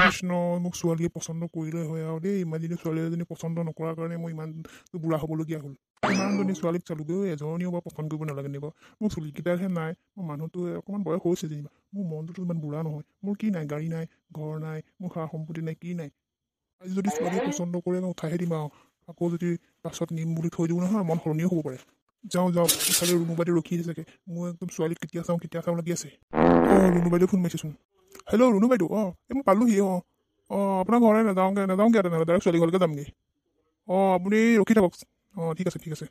কৃষ্ণ মোক ছোৱালীয়ে পচন্দ কৰিলে হয় আৰু দেই ইমান দিনে ছোৱালী এজনী পচন্দ নকৰাৰ কাৰণে মই ইমান বুঢ়া হ'বলগীয়া হ'ল ইমানজনী ছোৱালীক চালোগৈ এজনীও বাৰু পচন্দ কৰিব নালাগে নিব মোৰ চুলিকেইটাহে নাই মোৰ মানুহটো অকণমান বয়স হৈছে যেনিবা মোৰ মনটোতো ইমান বুঢ়া নহয় মোৰ কি নাই গাড়ী নাই ঘৰ নাই মোৰ সা সম্পত্তি নাই কি নাই আজি যদি ছোৱালীয়ে পচন্দ কৰে মই উঠাইহে দিম আৰু আকৌ যদি পাছত নিম বুলি থৈ দিওঁ নহয় মন সলনিও হ'ব পাৰে যাওঁ ইফালে ৰুণু বাইদেউ ৰখি আছে চাগে মই একদম ছোৱালীক কেতিয়া চাওঁ লাগি আছে অঁ ৰুণু বাইদেউ ফোন মাৰিছেচোন হেল্ল' ৰুণু বাইদেউ অঁ এই মই পালোহি আপোনাৰ ঘৰলৈ নাযাওঁগৈ তেনেহ'লে ডাইৰেক্ট ছোৱালী ঘৰলৈকে যামগৈ আপুনি ৰখি থাকক ঠিক আছে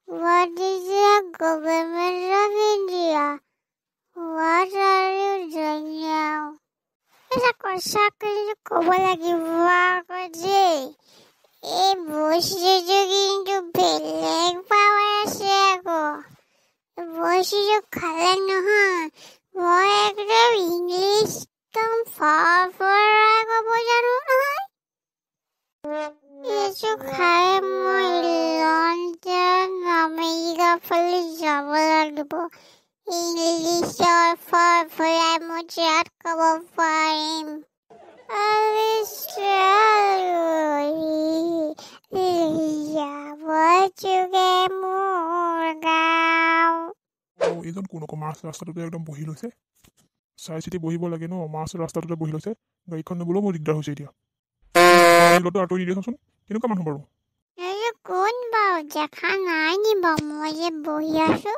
What is the government of India? What are you doing now? এটা কথা ক'ব লাগিব আকৌ দেই এই বস্তুটো কিন্তু বেলেগ পাৱাৰ আছে আকৌ বস্তুটো খালে নহয় মই একদম ইংলিছ একদম ফৰা ক'ব জানো নহয় এইটো খাই মই লণ্ডন আমেৰিকা ফালে যাব লাগিব ইংলিছৰ ফৰাই মই তাত ক'ব পাৰিম এইজন কোন আকৌ মাছ ৰাস্তাটোতে একদম বহি লৈছে চাই চিতি বহিব লাগে ন মাছ ৰাস্তাটোতে বহি লৈছে গাড়ীখন নিবলৈও মোৰ দিগদাৰ হৈছে এতিয়া আঁতৰি নিদিয়াচোন কেনেকুৱা মানুহ বাৰু কোন বাৰু দেখা নাই নি বাৰু মই যে বহি আছো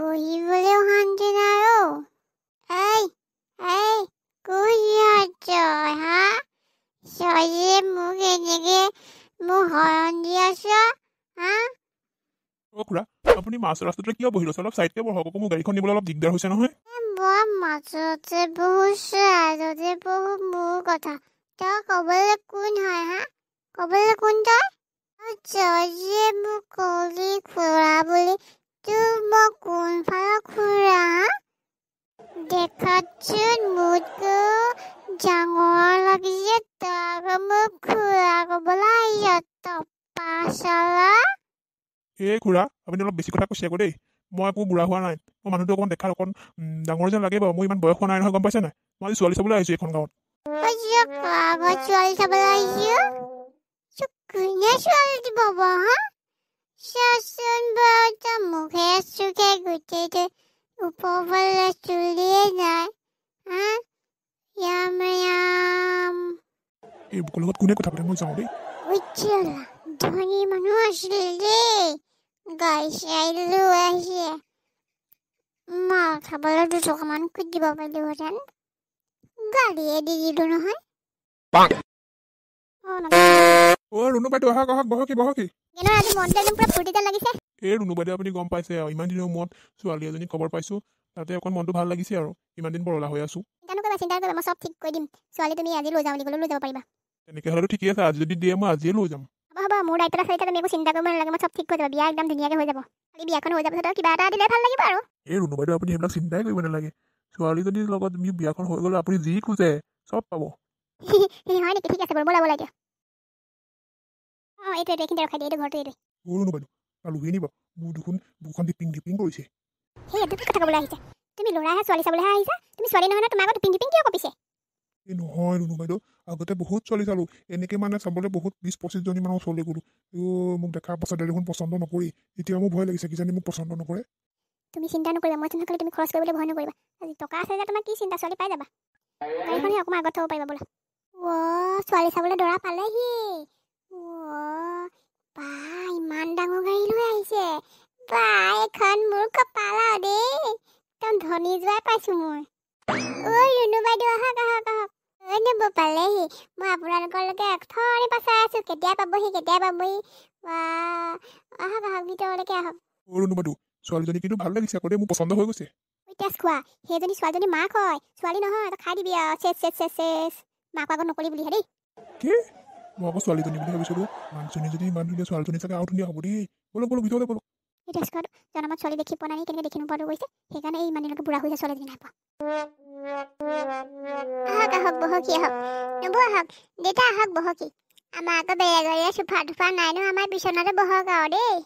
বহিবলৈও শান্তি নাই মোক এনেকে মোক হৰণ দি আছ খুৰা আপুনি মাছ ৰাস্তাটোতে কিয় বহি লৈছে অলপ চাইডকে বহক আকৌ মোৰ গাড়ীখন নিবলৈ অলপ দিগদাৰ হৈছে নহয় বৰ মাজতে বহু মোৰ কথা তই ক'বলৈ কোন হয় ক'বলৈ কোন তই মোক কলি খুৰা বুলি তোৰ মই কোনফালৰ খুৰা দেখাতচোন মোতকৈ ডাঙৰ লাগিছে তই মোক খুৰা ক'বলৈ আহিছ পাছলা এই খুৰা আপুনি অলপ বেছি কথা কৈছে আকৌ দেই মই একো বুঢ়া হোৱা নাই মই মানুহটো অকণ দেখাত অকণ ডাঙৰ যেন লাগে বাৰু মোৰ ইমান বয়স হোৱা নাই নহয় গম পাইছে নাই মই আজি ছোৱালী চাবলৈ আহিছোঁ এইখন গাঁৱত ছোৱালী চাবলৈ আহিছোঁ কোনে ছোৱালী দিব হা চাচোন বাৰু তই মুখে চুখে গোটেইটো ওপৰফালে চুলিয়ে নাই এই বুকৰ লগত কোনে কথা পাতে মই যাওঁ দেই ধনী মানুহ আছিলে দেই গাড়ী চাই লৈ আহিছে মাল খাবলৈ 2 টকামান দিব পাৰিলোহেঁতেন গাড়ীয়ে দি দিলো নহয় ৰুণু বাইদেউ আহক বহকি আজি মনটো একদম পুৰা ফূৰ্তিতে লাগিছে এই ৰুণু বাইদেউ আপুনি গম পাইছে আৰু ইমান দিনৰ মূৰত ছোৱালী এজনী খবৰ পাইছোঁ তাতে অকণ মনটো ভাল লাগিছে আৰু ইমান দিন পৰলা হৈ আছোঁ চিন্তা নকৰিবা মই চব ঠিক কৰি দিম ছোৱালী তুমি আজি লৈ যাওঁ বুলি ক'লেও লৈ যাব পাৰিবা তেনেকৈ হ'লেতো ঠিকে আছে আজি যদি দিয়ে মই আজিয়ে লৈ যাম হ'ব মোৰ দায়িত্ব আছে তুমি একো চিন্তা কৰিব নালাগে মই চব ঠিক কৰি যাব বিয়া একদম ধুনীয়াকৈ হৈ যাব খালি বিয়াখন হৈ যাব কিবা এটা দিলে ভাল লাগিব আৰু এই ৰুণু বাইদেউ আপুনি সেইবিলাক চিন্তাই কৰিব নালাগে ছোৱালীজনীৰ লগত বিয়াখন হৈ গ'লে আপুনি যি খোজে চব পাব হয় নেকি ঠিক আছে বাৰু ব'লা এতিয়া এইখিনিতে ৰখাই দিয়ে এইটো ঘৰটো এইটোৱে ৰুণু বাইদেউ আলহী নিব মোৰ দেখোন বুকুখন ডিপিং কৰিছে সেই এইটো কথা ক'বলৈ আহিছে তুমি ল'ৰাহে ছোৱালী চাবলৈহে আহিছা তুমি ছোৱালী নহয় তোমাৰ আগত ডিপিং কিয় কপিছে এই নহয় ৰুণু বাইদেউ আগতে বহুত ছোৱালী চালোঁ এনেকৈ মানে চাবলৈ বহুত 20-25 জনী মানৰ ছোৱালী গ'লোঁ মোক দেখাৰ পাছত দেখোন পচন্দ নকৰি এতিয়া মোৰ ভয় লাগিছে কিজানি মোক পচন্দ নকৰে তুমি চিন্তা নকৰিবা মই তেনেহ'লে তুমি খৰচ কৰিবলৈ ভয় নকৰিবা আজি টকা আছে যে তোমাৰ কি চিন্তা ছোৱালী পাই যাবা গাড়ীখনহে অকণমান আগত থ'ব পাৰিবা বোলা ছোৱালী চাবলৈ দৰা পালেহি ইমান ডাঙৰ গাড়ী লৈ আহিছে এখন মোৰ কপাল আৰু দেই একদম ধনী যোৱাই পাইছোঁ মই ৰুণু বাইদেউ আহক নিব পালেহি মই আপোনালোকলৈকে এঠনি পাছাই আছোঁ কেতিয়া পাবহি আহক ভিতৰত ভালকে আহক ৰুণু বাইদেউ ছোৱালীজনী কিন্তু ভাল লাগিছে আকৌ দেই মোৰ পচন্দ হৈ গৈছে তেজ খোৱা সেইজনী ছোৱালীজনী মাক হয় ছোৱালী নহয় তই খাই দিবি আৰু চেচ মাক আগত নকৰি বুলিহে দেই কি মই আকৌ ছোৱালীজনী বুলি ভাবিছিলোঁ মানুহজনী যদি ইমান ধুনীয়া ছোৱালীজনী চাগে আৰু ধুনীয়া হ'ব দেই বলক বলক ভিতৰলৈ বলক এই তেজ খোৱাটো জনমত ছোৱালী দেখি পোৱা নাই কেনেকৈ দেখি নোপোৱাটো গৈছে সেইকাৰণে এই ইমান দিনলৈকে বুঢ়া হৈছে ছোৱালীজনী নাই পোৱা আহক আহক বহকি আহক নবৌ আহক দেউতা আহক বহকি আমাৰ আকৌ বেলেগৰে চোফা টোফা নাই নহয় আমাৰ বিচনাতে বহক আৰু দেই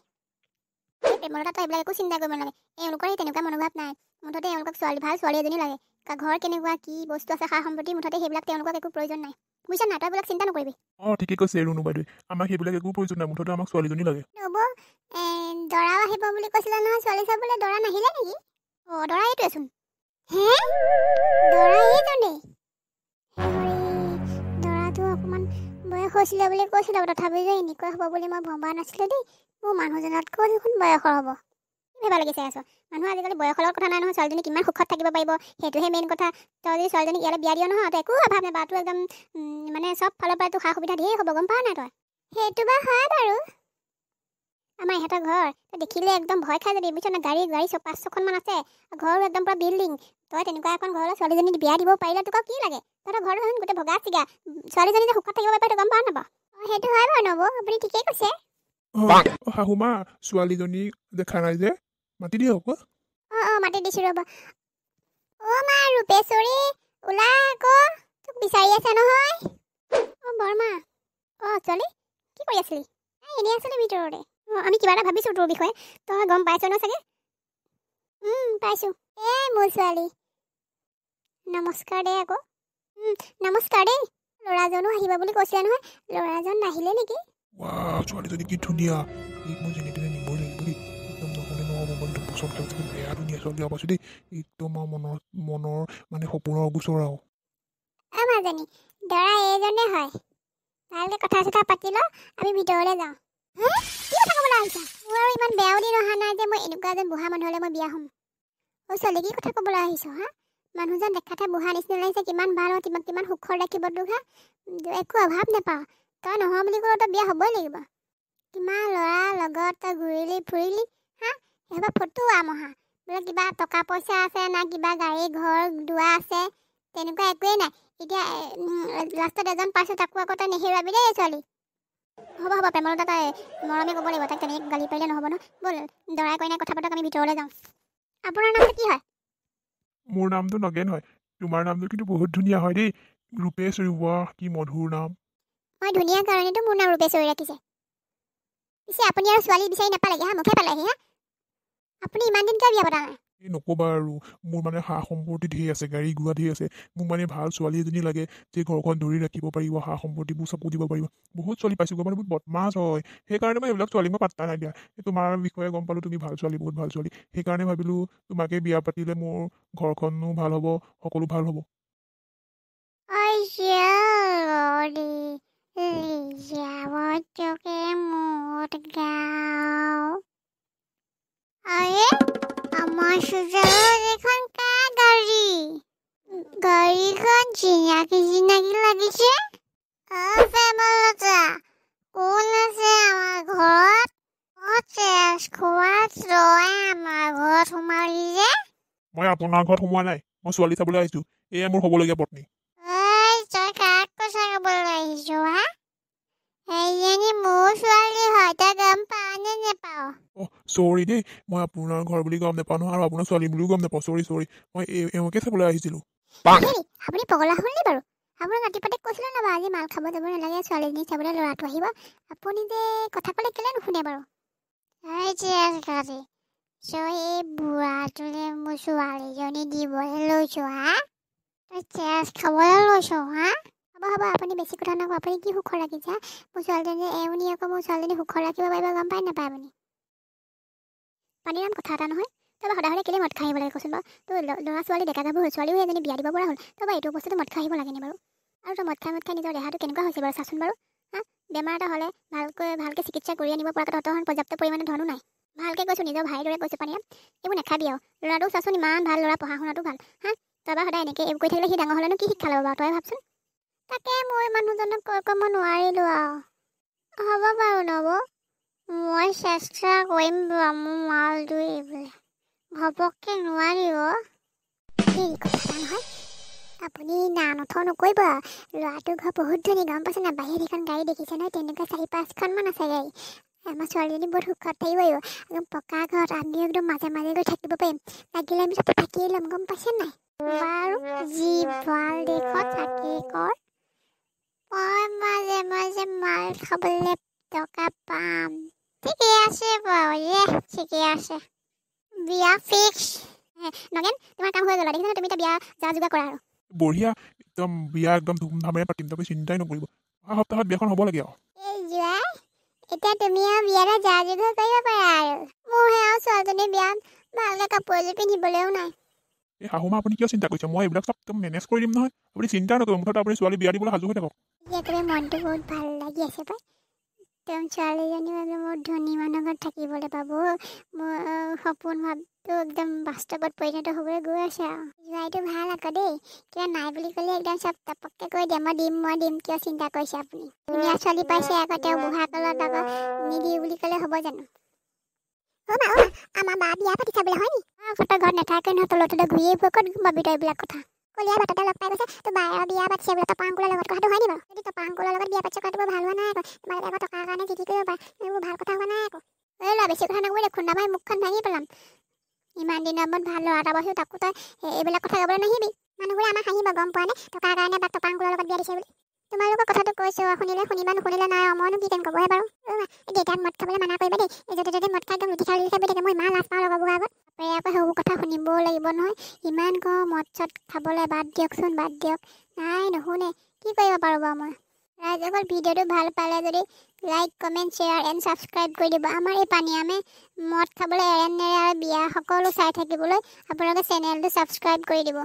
প্ৰেমলতা তই এইবিলাক একো চিন্তা কৰিব নালাগে এওঁলোকৰ সেই তেনেকুৱা মনোভাৱ নাই মুঠতে এওঁলোকক ছোৱালী ভাল ছোৱালী এজনী লাগে ঘৰ কেনেকুৱা কি বস্তু আছে সা সম্পত্তি মুঠতে সেইবিলাক তেওঁলোকক একো প্ৰয়োজন নাই বুজিছা নাই তই এইবিলাক চিন্তা নকৰিবি ঠিকে কৈছে ৰুণু বাইদেউ আমাক সেইবিলাক একো প্ৰয়োজন নাই মুঠতে আমাক ছোৱালীজনী লাগে নবৌ দৰাও আহিব বুলি কৈছিলে নহয় ছোৱালী চাবলৈ দৰা নাহিলে নেকি দৰা এইটোৱেচোন হে দৰা এইজনেই দৰাটো অকণমান বয়স হৈছিলে বুলি কৈছিলে তথাপি যে এনেকুৱা হ'ব বুলি মই ভবা নাছিলোঁ দেই মোৰ মানুহজনতকৈ দেখোন বয়সৰ হ'ব কি ভাবিব লাগিছে আছো মানুহ আজিকালি বয়সৰ লগত কথা নাই নহয় ছোৱালীজনী কিমান সুখত থাকিব পাৰিব সেইটোহে মেইন কথা তই যদি ছোৱালীজনীক ইয়ালৈ বিয়া দিয় নহয় তই একো অভাৱ নাই বাটো একদম মানে চব ফালৰ পৰাই তোৰ সা সুবিধা ধেৰ হ'ব গম পাৱ নাই তই সেইটো বা হয় বাৰু আমাৰ ইহঁতৰ ঘৰ তই দেখিলে একদম ভয় খাই যাবি বুজিছ না গাড়ী 5-6খনমান আছে ঘৰো একদম পুৰা বিল্ডিং তই তেনেকুৱা এখন ঘৰলৈ ছোৱালীজনী বিয়া দিব পাৰিলে তোক কি লাগে তহঁতৰ ঘৰটো দেখোন গোটেই ভগা চিগা ছোৱালীজনী যে সুখত থাকিব পাৰিব তই গম পাৱ নাপাৱ সেইটো হয় বাৰু নবৌ আপুনি ঠিকেই কৈছে শাহুমা ছোৱালীজনী দেখা নাই যে মাতি দিয়ক মাতি দিছোঁ ৰ'বা মা ৰূপেশ্বৰী ওলা আকৌ তোক বিচাৰি আছে নহয় বৰমা ছোৱালী কি কৰি আছিলি এনেই আছিলে ভিতৰতে আমি কিবা এটা ভাবিছোঁ তোৰ বিষয়ে তই গম পাইছ ন চাগে পাইছোঁ মোৰ ছোৱালী নমস্কাৰ দেই আকৌ নমস্কাৰ দেই ল'ৰাজনো আহিব বুলি কৈছিলে নহয় ল'ৰাজন নাহিলে নেকি ছোৱালীজনী কি ধুনীয়া মই যেনে তেনে নিব লাগিব দেই একদম নহ'লে নহ'ব মনটো পচন্দ কৰিছে বেয়া ধুনীয়া ছোৱালী পাইছোঁ দেই একদম মনৰ মানে সপোনৰ অগোচৰ আৰু মাজনী দৰা এইজনে হয় ভালকৈ কথা চথা পাতি ল আমি ভিতৰলৈ যাওঁ কি কথা ক'বলৈ আহিছা মোৰ আৰু ইমান বেয়াও দিন অহা নাই যে মই এনেকুৱা এজন বুঢ়া মানুহলৈ মই বিয়া হ'ম ছোৱালী কি কথা ক'বলৈ আহিছ মানুহজন দেখাতে বুঢ়া নিচিনা লাগিছে কিমান ভাল হয় কিমান সুখৰ ৰাখিব তোক একো অভাৱ নাপাওঁ তই নহয় বুলি ক'লে তই বিয়া হ'বই লাগিব কিমান ল'ৰা লগত তই ঘূৰিলি ফুৰিলি সেইবোৰ ফটুৱা মহা বোলে কিবা টকা পইচা আছে না কিবা গাড়ী ঘৰ দুৱাৰ আছে তেনেকুৱা একোৱেই নাই এতিয়া লাষ্টত এজন পাইছোঁ তাকো আকৌ তই নেহেৰুৱাবি দেই ছোৱালী হ'ব প্ৰেমলতা তই মৰমে ক'ব লাগিব তাক তেনেকৈ গালি পাৰিলে নহ'ব ন ব'ল দৰাই কইনাই কথা পাতক আমি ভিতৰলৈ যাওঁ আপোনাৰ নামটো কি হয় মোৰ নামটো নগেন হয় তোমাৰ নামটো কিন্তু বহুত ধুনীয়া হয় দেই ৰূপেশ্বৰী ৱাহ কি মধুৰ নাম মই ধুনীয়া কাৰণেতো মোৰ নাম ৰূপেশ্বৰী ৰাখিছে পিছে আপুনি আৰু ছোৱালী বিচাৰি নাপালেগৈ মুখে পালেহি আপুনি ইমান দিন কিয় বিয়া পতা নাই এই নক'বা আৰু মোৰ মানে সা সম্পত্তি ধেৰ আছে গাড়ী ঘোঁৰা ধেৰ আছে মোক মানে ভাল ছোৱালী এজনী লাগে যে ঘৰখন ধৰি ৰাখিব পাৰিব সা সম্পত্তিবোৰ চকু দিব পাৰিব বহুত ছোৱালী পাইছোঁ মানে বহুত বদমাছ হয় সেইকাৰণে মই এইবিলাক ছোৱালী মই পাত্তা নাই দিয়া তোমাৰ বিষয়ে গম পালোঁ তুমি ভাল ছোৱালী বহুত ভাল ছোৱালী সেইকাৰণে ভাবিলোঁ তোমাকে বিয়া পাতিলে মোৰ ঘৰখনো ভাল হ'ব সকলো ভাল হ'ব আমাৰ চোজালৰ এখন কাৰ গাড়ীখন চিনাকি লাগিছে প্ৰেমলতা কোন আছে আমাৰ ঘৰত আমাৰ ঘৰত সোমালি যে মই আপোনাৰ ঘৰত সোমোৱা নাই মই ছোৱালী চাবলৈ আহিছোঁ এয়া মোৰ হ'বলগীয়া পত্নী তই কাক কথা ক'বলৈ আহিছ সেইজনী মোৰ ছোৱালী হয় তই গম পাৱ নে নেপাৱ চৰি দেই মই আপোনাৰ ঘৰ বুলি গম নাপাওঁ নহয় আৰু আপোনাৰ ছোৱালী বুলিও গম নাপাওঁ চৰি মই এওঁকে চাবলৈ আহিছিলোঁ আপুনি পগলা হ'ল নি বাৰু আপোনাক ৰাতিপুৱাতে কৈছিলোঁ ন আজি মাল খাব যাব নালাগে ছোৱালীজনী চাবলৈ ল'ৰাটো আহিব আপুনি যে কথা ক'লে কেলৈ নুশুনে বাৰু এই বুঢ়াটোলে মোৰ ছোৱালীজনী দিবলৈ লৈছোঁ তই চেচ খাবলৈ লৈছোঁ হ'ব আপুনি বেছি কথা নকওঁ আপুনি কি সুখৰ ৰাখিছে মোৰ ছোৱালীজনী এওঁনি আকৌ মোৰ ছোৱালীজনী সুখৰ ৰাখিব পাৰিব গম পায় নাপায় আপুনি পানীৰ নাম কথা এটা নহয় তই সদায় কেলৈ মদ খাই আহিব লাগে কচোন বাৰু তোৰ ল'ৰা ছোৱালী ডেকা গাভৰু ছোৱালীও এজনী বিয়া দিব পৰা হ'ল তই এইটো বস্তুটো মদ খাই আহিব লাগেনে বাৰু আৰু তই মদ খাই নিজৰ দেহাটো কেনেকুৱা হৈছে বাৰু চাচোন বাৰু বেমাৰ এটা হ'লে ভালকৈ চিকিৎসা কৰি আনিব পৰাকৈ তহঁতৰ পৰ্যাপ্ত পৰিমাণে ধনো নাই ভালকৈ কৈছোঁ নিজৰ ভাইৰ দৰে কৈছোঁ পানীয়া এইবোৰ নাখাবি আৰু ল'ৰাটো চাচোন ইমান ভাল ল'ৰা পঢ়া শুনাটো ভাল তই বাৰু সদায় এনেকৈ এইবোৰ কৰি থাকিলে সি ডাঙৰ হ'লেনো কি শিক্ষা ল'ব বাৰু তই ভাবচোন তাকে মই মানুহজনক কৈ মই নোৱাৰিলোঁ আৰু হ'ব বাৰু নবৌ মই চেষ্টা কৰিম ঘপককে নোৱাৰি এই কথা নহয় আপুনি না নথ নকৰিব ল'ৰাটো ঘৰ বহুত ধনী গম পাইছে না বাহিৰত এখন গাড়ী দেখিছে নহয় তেনেকুৱা 4-5খনমান আছে গাড়ী আমাৰ ছোৱালীজনী বহুত সুখত থাকিব একদম পকা ঘৰত আমি একদম মাজে মাজে গৈ থাকিব পাৰিম লাগিলে আমি তাতে থাকিয়ে ল'ম গম পাইছে নাই বাৰু যি ভাল দেশত থাকি কৰ মই মাজে মাজে মাল খাবলৈ টকা পাম ঠিকে আছে বাৰু ঠিকে আছে বিয়া ফিক্স নগেন তোমাৰ কাম হৈ গ'ল দেখিছা তুমি এতিয়া বিয়া যা যোগাৰ কৰা আৰু বঢ়িয়া একদম বিয়া একদম ধুমধামেৰে পাতিম তুমি চিন্তাই নকৰিব অহা সপ্তাহত বিয়াখন হ'ব লাগে আৰু এই যোৱা এতিয়া তুমি আৰু বিয়ালৈ যা যোগাৰ কৰিব পাৰা আৰু মোৰহে আৰু ছোৱালীজনী বিয়াত ভালকৈ কাপোৰ এযোৰ পিন্ধিবলৈও নাই এই শাহুমা আপুনি কিয় চিন্তা কৰিছে মই এইবিলাক চব একদম মেনেজ কৰি দিম নহয় আপুনি চিন্তা নকৰিব মুঠতে আপুনি ছোৱালী বিয়া দিবলৈ সাজু হৈ থাকক একেবাৰে মনটো বহুত ভাল লাগি আছে পাই তেওঁ ছোৱালীজনীও একদম বহুত ধনী মানুহৰ ঘৰত থাকিবলৈ পাব মোৰ সপোন ভাৱটো একদম বাস্তৱত পৰিণত হ'বলৈ গৈ আছে আৰু যোৱাইটো ভাল আকৌ দেই কিবা নাই বুলি ক'লে একদম চব টপককৈ কৈ দিয়ে মই দিম কিয় চিন্তা কৰিছে আপুনি ধুনীয়া ছোৱালী পাইছে আকৌ তেওঁ বুঢ়া কালত আকৌ নিদিওঁ বুলি ক'লে হ'ব জানো আমাৰ বা বিয়া পাতিছা বোলে হয় নি ফটো ঘৰত নাথাকে নহয় তলতে ঘূৰিয়ে ফুৰে ক'ত গম পাবি তই এইবিলাক কথা কলিয়া বাটতে লগ পাই গৈছে তো বায়ে বিয়া পাতিছে বোলে টপাংকুলৰ লগত কথাটো হয় নি বাৰু যদি টপাংকুলৰ লগত বিয়া পাতিছে কথাটো ভাল হোৱা নাই আকৌ তোমালোকে আকৌ টকাৰ কাৰণে জিতি কৰিব পাৰে এইবোৰ ভাল কথা হোৱা নাই আকৌ এই ল'ৰা বেছি কথা নকবি দে খুন্দা মাৰি মুখখন ভাঙি পেলাম ইমান দিনৰ মূৰত ভাল ল'ৰা এটা পাইছোঁ তাকো তই এইবিলাক কথা ক'বলৈ নাহিবি মানুহবোৰে আমাক হাঁহিব গম পোৱা নে টকাৰ কাৰণে বা টপাংকুলৰ লগত বিয়া দিছে বুলি তোমালোকৰ কথাটো কৈছোঁ শুনিলে শুনিবা নুশুনিলে নাই মইনো কি ক'বহে বাৰু দেউতাক মদ খাবলৈ মানা কৰিবা দেই য'তে ত'তে মদ খাই একদম লুটি খাই বহি থাকে মই ইমান লাজ পাওঁ লগৰবোৰৰ আগত বাপেৰে আকৌ সেইবোৰ কথা শুনিবও লাগিব নহয় ইমান কওঁ মদ চদ খাবলৈ বাদ দিয়কচোন বাদ দিয়ক নাই নুশুনে কি কৰিব পাৰোঁ বাৰু মই ৰাইজসকল ভিডিঅ'টো ভাল পালে যদি like comment share and subscribe কৰি দিব আমাৰ এই পানীয়ামে মদ খাবলৈ এৰে নেৰে আৰু বিয়া সকলো চাই থাকিবলৈ আপোনালোকে চেনেলটো ছাবস্ক্ৰাইব কৰি দিব